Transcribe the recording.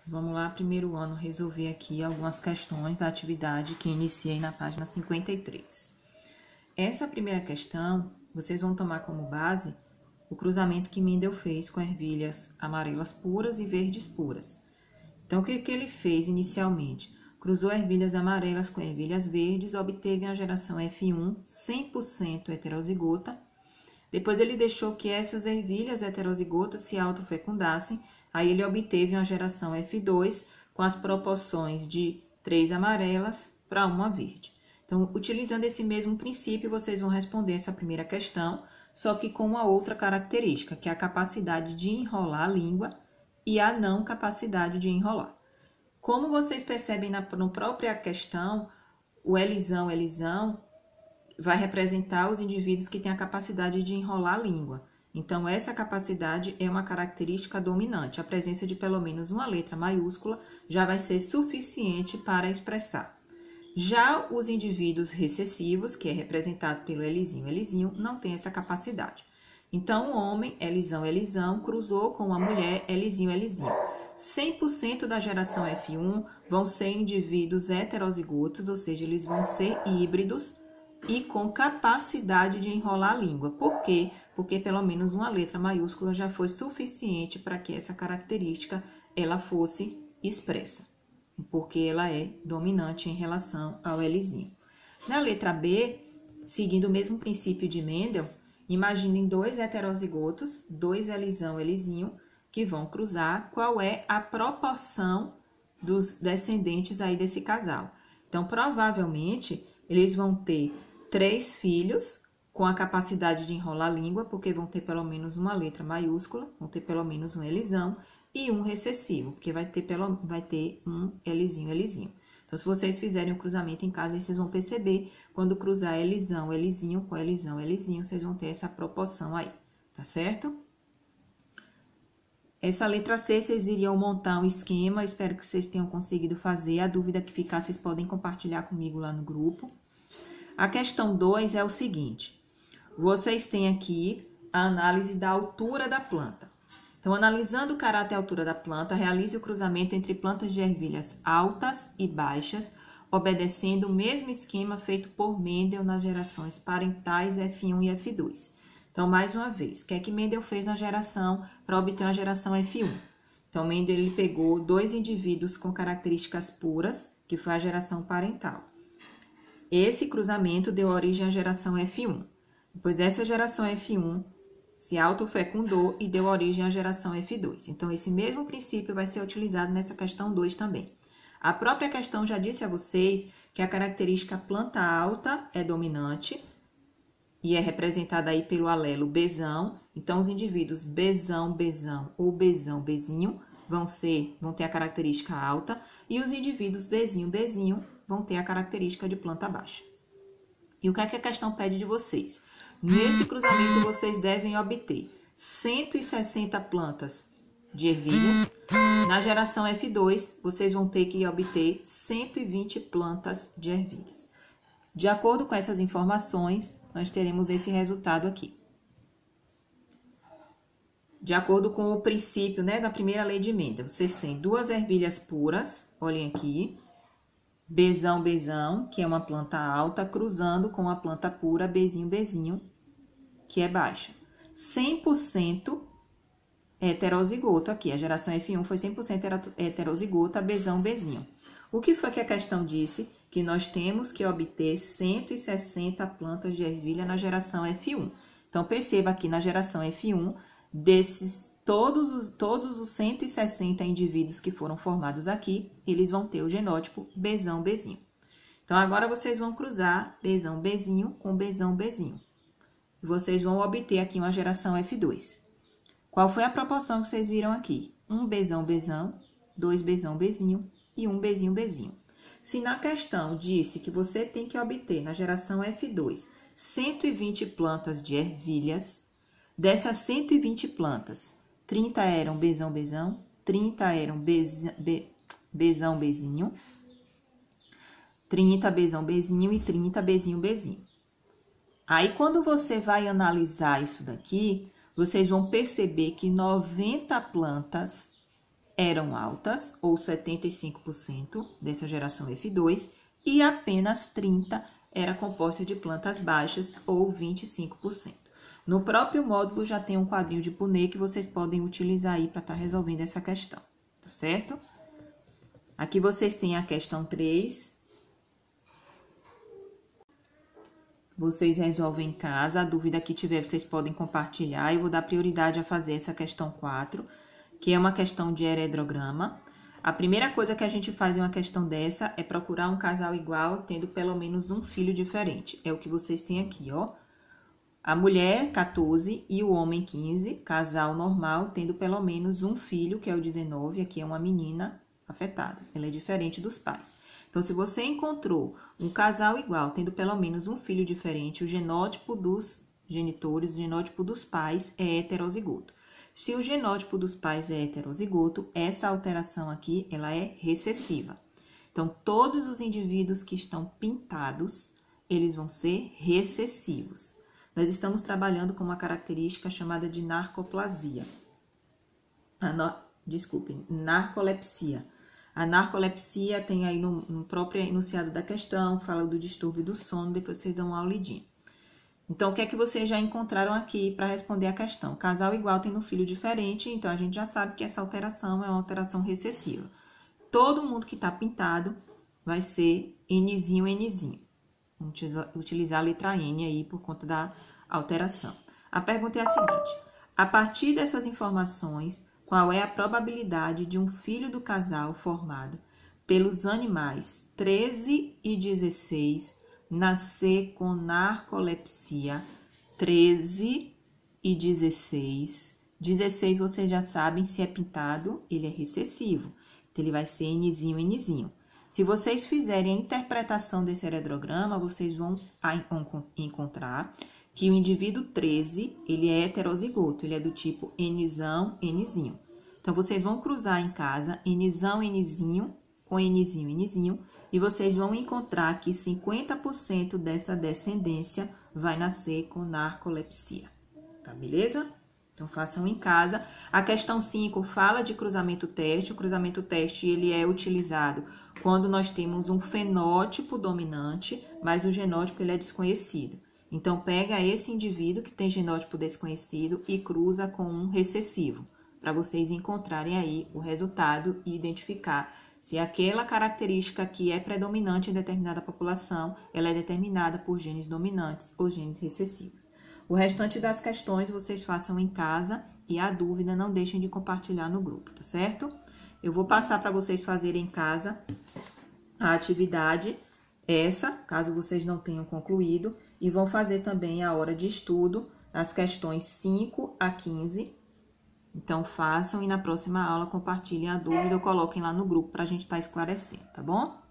Vamos lá, primeiro ano, resolver aqui algumas questões da atividade que iniciei na página 53. Essa primeira questão, vocês vão tomar como base o cruzamento que Mendel fez com ervilhas amarelas puras e verdes puras. Então, o que ele fez inicialmente? Cruzou ervilhas amarelas com ervilhas verdes, obteve uma geração F1 100% heterozigota. Depois ele deixou que essas ervilhas heterozigotas se autofecundassem. Aí ele obteve uma geração F2 com as proporções de 3 amarelas para 1 verde. Então, utilizando esse mesmo princípio, vocês vão responder essa primeira questão, só que com uma outra característica, que é a capacidade de enrolar a língua e a não capacidade de enrolar. Como vocês percebem na própria questão, o elisão vai representar os indivíduos que têm a capacidade de enrolar a língua. Então, essa capacidade é uma característica dominante. A presença de pelo menos uma letra maiúscula já vai ser suficiente para expressar. Já os indivíduos recessivos, que é representado pelo elisinho, não tem essa capacidade. Então, o homem, elisão, cruzou com a mulher, elisinho. 100% da geração F1 vão ser indivíduos heterozigotos, ou seja, eles vão ser híbridos e com capacidade de enrolar a língua. Por quê? Porque pelo menos uma letra maiúscula já foi suficiente para que essa característica ela fosse expressa, porque ela é dominante em relação ao elisinho. Na letra B, seguindo o mesmo princípio de Mendel, imaginem dois heterozigotos, dois elisinho, que vão cruzar. Qual é a proporção dos descendentes aí desse casal? Então, provavelmente, eles vão ter 3 filhos com a capacidade de enrolar a língua, porque vão ter pelo menos uma letra maiúscula, vão ter pelo menos um elisão, e um recessivo, porque vai ter um elisinho. Então, se vocês fizerem o cruzamento em casa, vocês vão perceber, quando cruzar elisinho com elisinho, vocês vão ter essa proporção aí, tá certo? Essa letra C, vocês iriam montar um esquema, espero que vocês tenham conseguido fazer. A dúvida que ficar, vocês podem compartilhar comigo lá no grupo. A questão 2 é o seguinte: vocês têm aqui a análise da altura da planta. Então, analisando o caráter e altura da planta, realize o cruzamento entre plantas de ervilhas altas e baixas, obedecendo o mesmo esquema feito por Mendel nas gerações parentais F1 e F2. Então, mais uma vez, o que é que Mendel fez na geração para obter uma geração F1? Então, Mendel ele pegou 2 indivíduos com características puras, que foi a geração parental. Esse cruzamento deu origem à geração F1. Depois, essa geração F1 se autofecundou e deu origem à geração F2. Então, esse mesmo princípio vai ser utilizado nessa questão 2 também. A própria questão já disse a vocês que a característica planta alta é dominante e é representada aí pelo alelo Bzão. Então, os indivíduos Bzão ou Bzinho vão ter a característica alta, e os indivíduos Bzinho vão ter a característica de planta baixa. E o que é que a questão pede de vocês? Nesse cruzamento, vocês devem obter 160 plantas de ervilhas. Na geração F2, vocês vão ter que obter 120 plantas de ervilhas. De acordo com essas informações, nós teremos esse resultado aqui. De acordo com o princípio, da primeira lei de Mendel, vocês têm 2 ervilhas puras, olhem aqui, Bzão, que é uma planta alta, cruzando com a planta pura Bzinho, que é baixa. 100% heterozigoto aqui, a geração F1 foi 100% heterozigota, Bzão. O que foi que a questão disse? Que nós temos que obter 160 plantas de ervilha na geração F1. Então, perceba aqui na geração F1, desses todos os 160 indivíduos que foram formados aqui, eles vão ter o genótipo Bzão. Então, agora vocês vão cruzar Bzão com Bzão. Vocês vão obter aqui uma geração F2. Qual foi a proporção que vocês viram aqui? 1 Bzão, 2 Bzão e 1 Bzinho. Se na questão disse que você tem que obter na geração F2 120 plantas de ervilhas, dessas 120 plantas, 30 eram Bzão, 30 eram Bzão, 30 Bzão e 30 Bzinho. Aí, quando você vai analisar isso daqui, vocês vão perceber que 90 plantas eram altas, ou 75% dessa geração F2, e apenas 30% era composta de plantas baixas, ou 25%. No próprio módulo já tem um quadrinho de Punnett que vocês podem utilizar aí para estar resolvendo essa questão, tá certo? Aqui vocês têm a questão 3. Vocês resolvem em casa, a dúvida que tiver vocês podem compartilhar. Eu vou dar prioridade a fazer essa questão 4, que é uma questão de heredograma. A primeira coisa que a gente faz em uma questão dessa é procurar um casal igual, tendo pelo menos um filho diferente. É o que vocês têm aqui, ó. A mulher, 14, e o homem, 15, casal normal, tendo pelo menos um filho, que é o 19, aqui é uma menina afetada. Ela é diferente dos pais. Então, se você encontrou um casal igual, tendo pelo menos um filho diferente, o genótipo dos genitores, o genótipo dos pais é heterozigoto. Se o genótipo dos pais é heterozigoto, essa alteração aqui, ela é recessiva. Então, todos os indivíduos que estão pintados, eles vão ser recessivos. Nós estamos trabalhando com uma característica chamada de narcoplasia. Narcolepsia. A narcolepsia tem aí no próprio enunciado da questão, fala do distúrbio do sono, depois vocês dão uma olhadinha. Então, o que é que vocês já encontraram aqui para responder a questão? Casal igual tendo um filho diferente, então a gente já sabe que essa alteração é uma alteração recessiva. Todo mundo que está pintado vai ser Nzinho, Nzinho. Vamos utilizar a letra N aí por conta da alteração. A pergunta é a seguinte: a partir dessas informações, qual é a probabilidade de um filho do casal formado pelos animais 13 e 16 nascer com narcolepsia? 13 e 16. 16 vocês já sabem, se é pintado, ele é recessivo. Então, ele vai ser Nzinho, Nzinho. Se vocês fizerem a interpretação desse heredograma, vocês vão encontrar que o indivíduo 13, ele é heterozigoto, ele é do tipo Nzão, Nzinho. Então, vocês vão cruzar em casa Nzão, Nzinho com Nzinho, Nzinho, e vocês vão encontrar que 50% dessa descendência vai nascer com narcolepsia, tá beleza? Então, façam em casa. A questão 5 fala de cruzamento teste. O cruzamento teste, ele é utilizado quando nós temos um fenótipo dominante, mas o genótipo, ele é desconhecido. Então, pega esse indivíduo que tem genótipo desconhecido e cruza com um recessivo, para vocês encontrarem aí o resultado e identificar se aquela característica que é predominante em determinada população, ela é determinada por genes dominantes ou genes recessivos. O restante das questões vocês façam em casa e a dúvida não deixem de compartilhar no grupo, tá certo? Eu vou passar para vocês fazerem em casa a atividade essa, caso vocês não tenham concluído, e vão fazer também a hora de estudo, as questões 5 a 15. Então, façam e na próxima aula compartilhem a dúvida ou coloquem lá no grupo para a gente estar esclarecendo, tá bom?